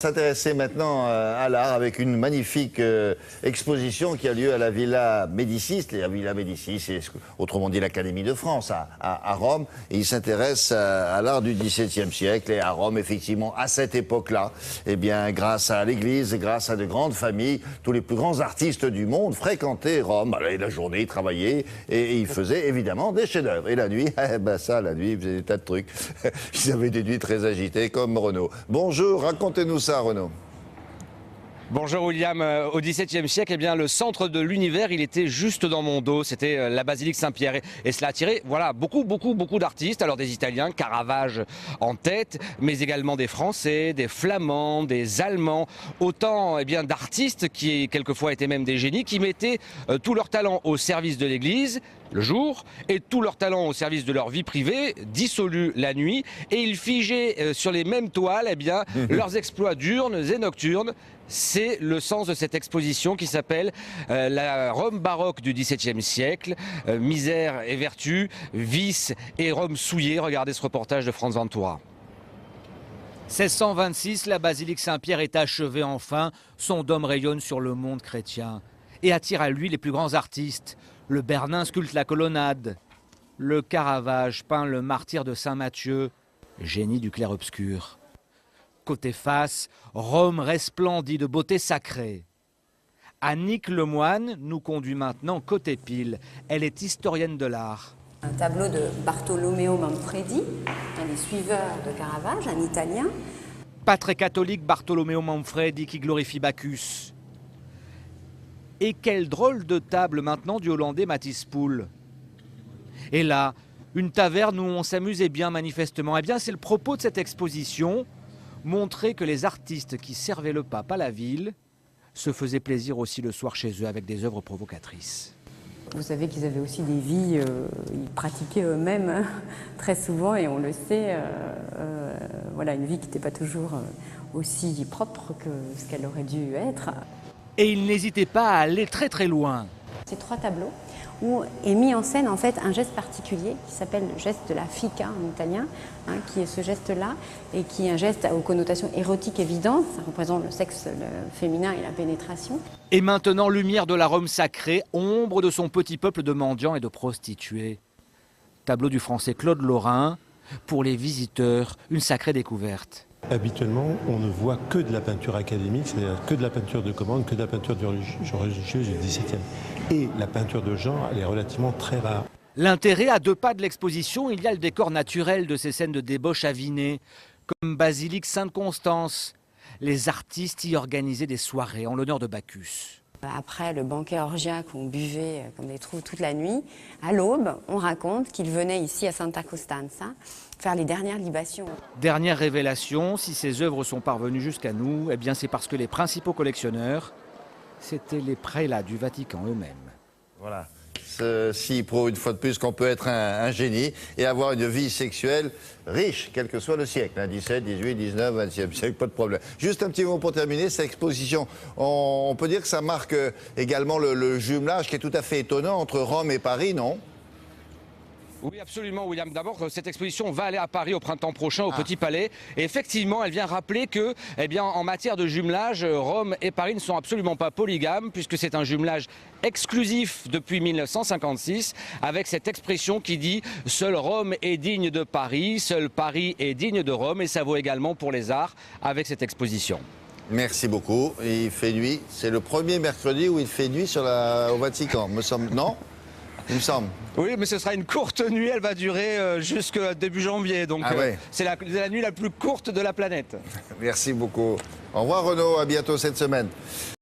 S'intéresser maintenant à l'art avec une magnifique exposition qui a lieu à la Villa Médicis. La Villa Médicis, c'est autrement dit l'Académie de France à Rome. Et il s'intéresse à l'art du XVIIe siècle et à Rome, effectivement, à cette époque-là. Eh bien, grâce à l'Église, grâce à de grandes familles, tous les plus grands artistes du monde fréquentaient Rome. Et la journée, ils travaillaient et ils faisaient évidemment des chefs-d'œuvre. Et la nuit, la nuit, ils faisaient des tas de trucs. Ils avaient des nuits très agitées, comme Renaud. Bonjour, racontez-nous ça, Renaud. Bonjour William, au XVIIe siècle, eh bien, le centre de l'univers, il était juste dans mon dos, c'était la basilique Saint-Pierre. Et cela attirait beaucoup d'artistes, alors des Italiens, Caravage en tête, mais également des Français, des Flamands, des Allemands, autant d'artistes qui quelquefois étaient même des génies, qui mettaient tout leur talent au service de l'Église le jour et tout leur talent au service de leur vie privée, dissolue la nuit, et ils figeaient sur les mêmes toiles leurs exploits diurnes et nocturnes. C'est le sens de cette exposition qui s'appelle la Rome baroque du XVIIe siècle, misère et vertu, vice et Rome souillée. Regardez ce reportage de Franz Ventura. 1626, la basilique Saint-Pierre est achevée enfin. Son dôme rayonne sur le monde chrétien et attire à lui les plus grands artistes. Le Bernin sculpte la colonnade. Le Caravage peint le martyre de Saint-Matthieu, génie du clair-obscur. Côté face, Rome resplendit de beauté sacrée. Annick Lemoine nous conduit maintenant côté pile. Elle est historienne de l'art. Un tableau de Bartolomeo Manfredi, un des suiveurs de Caravage, un Italien. Pas très catholique Bartolomeo Manfredi qui glorifie Bacchus. Et quelle drôle de table maintenant du Hollandais Matthijs Poel. Et là, une taverne où on s'amusait bien manifestement. Eh bien, c'est le propos de cette exposition. Montrer que les artistes qui servaient le pape à la ville se faisaient plaisir aussi le soir chez eux avec des œuvres provocatrices. Vous savez qu'ils avaient aussi des vies, ils pratiquaient eux-mêmes très souvent et on le sait, voilà, une vie qui n'était pas toujours aussi propre que ce qu'elle aurait dû être. Et ils n'hésitaient pas à aller très très loin. Ces trois tableaux où est mis en scène en fait un geste particulier qui s'appelle le geste de la fica en italien, qui est ce geste-là et qui est un geste aux connotations érotiques évidentes. Ça représente le sexe féminin et la pénétration. Et maintenant, lumière de la Rome sacrée, ombre de son petit peuple de mendiants et de prostituées. Tableau du français Claude Lorrain, pour les visiteurs, une sacrée découverte. Habituellement, on ne voit que de la peinture académique, c'est-à-dire que de la peinture de commande, que de la peinture religieuse du XVIIe. Et la peinture de genre, elle est relativement très rare. L'intérêt, à 2 pas de l'exposition, il y a le décor naturel de ces scènes de débauche avinée, comme Basilique Sainte-Constance. Les artistes y organisaient des soirées en l'honneur de Bacchus. Après le banquet orgiaque où on buvait comme des trous toute la nuit, à l'aube, on raconte qu'il venait ici à Santa Costanza faire les dernières libations. Dernière révélation, si ces œuvres sont parvenues jusqu'à nous, eh bien c'est parce que les principaux collectionneurs, c'était les prélats du Vatican eux-mêmes. Voilà. Ceci prouve une fois de plus qu'on peut être un génie et avoir une vie sexuelle riche, quel que soit le siècle, 17, 18, 19, 20e siècle, pas de problème. Juste un petit mot pour terminer, cette exposition, on peut dire que ça marque également le jumelage qui est tout à fait étonnant entre Rome et Paris, non ? Oui, absolument, William. D'abord, cette exposition va aller à Paris au printemps prochain, au Petit Palais. Et effectivement, elle vient rappeler que, en matière de jumelage, Rome et Paris ne sont absolument pas polygames, puisque c'est un jumelage exclusif depuis 1956, avec cette expression qui dit « Seul Rome est digne de Paris, seul Paris est digne de Rome ». Et ça vaut également pour les arts, avec cette exposition. Merci beaucoup. Il fait nuit. C'est le premier mercredi où il fait nuit au Vatican, me semble. Non ? Il me semble. Oui, mais ce sera une courte nuit, elle va durer jusqu'à début janvier. Donc c'est la nuit la plus courte de la planète. Merci beaucoup. Au revoir Renaud, à bientôt cette semaine.